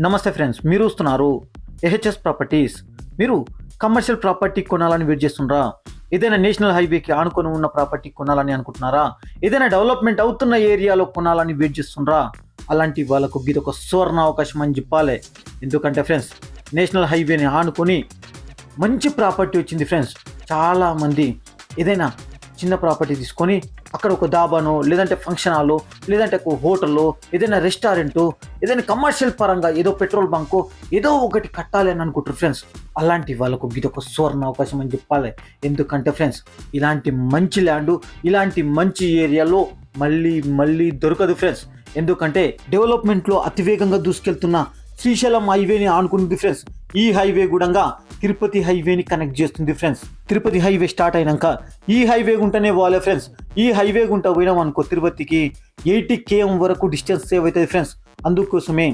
నమస్తే ఫ్రెండ్స్, మీరు చూస్తున్నారు ఏహెచ్ఎస్ ప్రాపర్టీస్. మీరు కమర్షియల్ ప్రాపర్టీ కొనాలని వెయిట్ చేస్తున్నారా? ఏదైనా నేషనల్ హైవేకి ఆనుకొని ఉన్న ప్రాపర్టీ కొనాలని అనుకుంటున్నారా? ఏదైనా డెవలప్మెంట్ అవుతున్న ఏరియాలో కొనాలని వెయిట్ చేస్తున్నారా? అలాంటి వాళ్ళకు ఇది ఒక సువర్ణ అవకాశం అని చెప్పాలి. ఎందుకంటే ఫ్రెండ్స్, నేషనల్ హైవేని ఆనుకొని మంచి ప్రాపర్టీ వచ్చింది ఫ్రెండ్స్. చాలామంది ఏదైనా చిన్న ప్రాపర్టీ తీసుకొని అక్కడ ఒక దాబానో, లేదంటే ఫంక్షన్ హాల్లో, లేదంటే ఒక హోటల్లో, ఏదైనా రెస్టారెంటో, ఏదైనా కమర్షియల్ పరంగా ఏదో పెట్రోల్ బంకో ఏదో ఒకటి కట్టాలి అని అనుకుంటారు ఫ్రెండ్స్. అలాంటి వాళ్ళకు ఇది ఒక సువర్ణ అవకాశం అని చెప్పాలి. ఎందుకంటే ఫ్రెండ్స్, ఇలాంటి మంచి ల్యాండ్, ఇలాంటి మంచి ఏరియాలో మళ్ళీ దొరకదు ఫ్రెండ్స్. ఎందుకంటే డెవలప్మెంట్లో అతివేగంగా దూసుకెళ్తున్న శ్రీశైలం హైవేని ఆనుకుంది ఫ్రెండ్స్. ఈ హైవే గుడంగా తిరుపతి హైవేని కనెక్ట్ చేస్తుంది ఫ్రెండ్స్. తిరుపతి హైవే స్టార్ట్ అయినాక ఈ హైవే గుంటనే పోవాలి ఫ్రెండ్స్. ఈ హైవే గుంట పోయినాం అనుకో తిరుపతికి 80 km వరకు డిస్టెన్స్ సేవ్ అవుతుంది ఫ్రెండ్స్. అందుకోసమే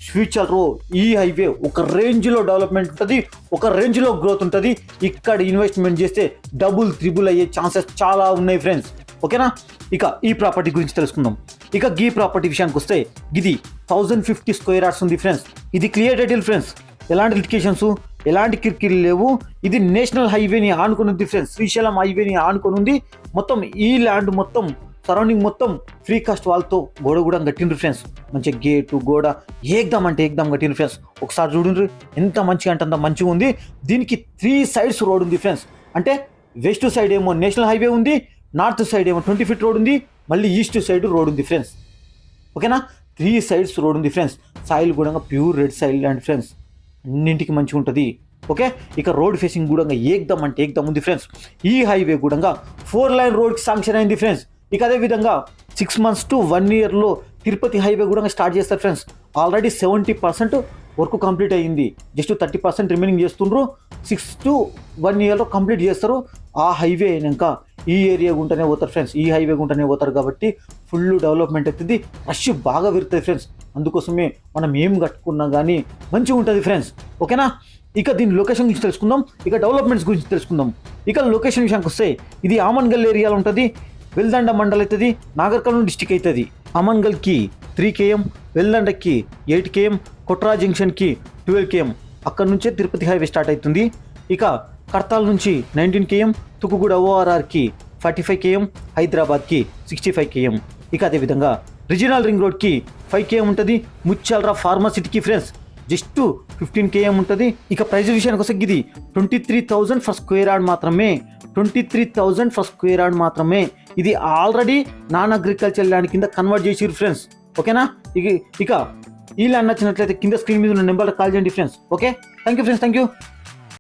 ఫ్యూచర్లో ఈ హైవే ఒక రేంజ్లో డెవలప్మెంట్ ఉంటుంది, ఒక రేంజ్లో గ్రోత్ ఉంటుంది. ఇక్కడ ఇన్వెస్ట్మెంట్ చేస్తే డబుల్ త్రిబుల్ అయ్యే ఛాన్సెస్ చాలా ఉన్నాయి ఫ్రెండ్స్. ఓకేనా? ఇక ఈ ప్రాపర్టీ గురించి తెలుసుకుందాం. ఇక ఈ ప్రాపర్టీ విషయానికి వస్తే ఇది 1050 స్క్వేర్ యార్డ్స్ ఉంది ఫ్రెండ్స్. ఇది క్లియర్ టైటిల్ ఫ్రెండ్స్. ఎలాంటి లిటికేషన్స్, ఎలాంటి కిరికిరి లేవు. ఇది నేషనల్ హైవేని ఆనుకొని ఉంది ఫ్రెండ్స్. శ్రీశైలం హైవేని ఆనుకొని ఉంది. మొత్తం ఈ ల్యాండ్ మొత్తం సరౌండింగ్ మొత్తం ఫ్రీ కాస్ట్ వాళ్ళతో గోడ కూడా కట్టిండ్రు ఫ్రెండ్స్. మంచిగా గేటు గోడ ఏకదమ్ అంటే ఏకదమ్ కట్టిండ్రు ఫ్రెండ్స్. ఒకసారి చూడండి ఎంత మంచిగా అంటే అంత మంచిగా ఉంది. దీనికి 3 sides రోడ్ ఉంది ఫ్రెండ్స్. అంటే వెస్ట్ సైడ్ ఏమో నేషనల్ హైవే ఉంది, నార్త్ సైడ్ ఏమో 20 feet రోడ్ ఉంది, మళ్ళీ ఈస్ట్ సైడ్ రోడ్ ఉంది ఫ్రెండ్స్. ఓకేనా? 3 sides రోడ్ ఉంది ఫ్రెండ్స్. సాయిల్ కూడా pure red soil land friends. అన్నింటికి మంచిగా ఉంటుంది. ఓకే, ఇక రోడ్ ఫేసింగ్ కూడా ఏకదమ్ అంటే ఏకదమ్ ఉంది ఫ్రెండ్స్. ఈ హైవే కూడా 4 lane రోడ్కి శాంక్షన్ అయింది ఫ్రెండ్స్. ఇక అదేవిధంగా 6 months to 1 yearలో తిరుపతి హైవే కూడా స్టార్ట్ చేస్తారు ఫ్రెండ్స్. ఆల్రెడీ 70% వర్క్ కంప్లీట్ అయ్యింది. జస్ట్ 30% రిమైనింగ్ చేస్తుండ్రు. 6 to 1 yearలో కంప్లీట్ చేస్తారు. ఆ హైవే అయినాక ఈ ఏరియా గుంటనే పోతారు ఫ్రెండ్స్. ఈ హైవే గుంటనే పోతారు కాబట్టి ఫుల్ డెవలప్మెంట్ అవుతుంది. రష్ బాగా పెరుగుతుంది ఫ్రెండ్స్. అందుకోసమే మనం ఏం కట్టుకున్నా కానీ మంచిగా ఉంటుంది ఫ్రెండ్స్. ఓకేనా? ఇక దీని లొకేషన్ గురించి తెలుసుకుందాం. ఇక డెవలప్మెంట్స్ గురించి తెలుసుకుందాం. ఇక లొకేషన్ విషయానికి వస్తే ఇది ఆమన్గల్ ఏరియాలో ఉంటుంది. వెల్దండ మండల్ అవుతుంది, నాగర్ కర్నూలు డిస్టిక్ అవుతుంది. అమన్గల్కి 3 km, వెల్దండకి 8 km, కొట్రా జంక్షన్కి 12 km. అక్కడ నుంచే తిరుపతి హైవే స్టార్ట్ అవుతుంది. ఇక కర్తాల్ నుంచి 19 km, తుకుగూడ ORRకి 45 km, హైదరాబాద్కి 65 km. ఇక అదేవిధంగా రీజనల్ రింగ్ రోడ్కి 5 km ఉంటుంది. ముచ్చాలరా ఫార్మసిటీకి ఫ్రెండ్స్ జస్ట్ 15 km ఉంటుంది. ఇక ప్రైస్ విషయానికి వస్తే ఇది 23,000 ఫర్ స్క్వేర్ యార్డ్ మాత్రమే. 23,000 ఫర్ స్క్వేర్ యార్డ్ మాత్రమే. ఇది ఆల్రెడీ నాన్ అగ్రికల్చర్ ల్యాండ్ కింద కన్వర్ట్ చేసిరు ఫ్రెండ్స్. ఓకేనా? ఇక ఈ ల్యాండ్ నచ్చినట్లయితే కింద స్క్రీన్ మీద ఉన్న నెంబర్లో కాల్ చేయండి friends. Okay, thank you friends, thank you.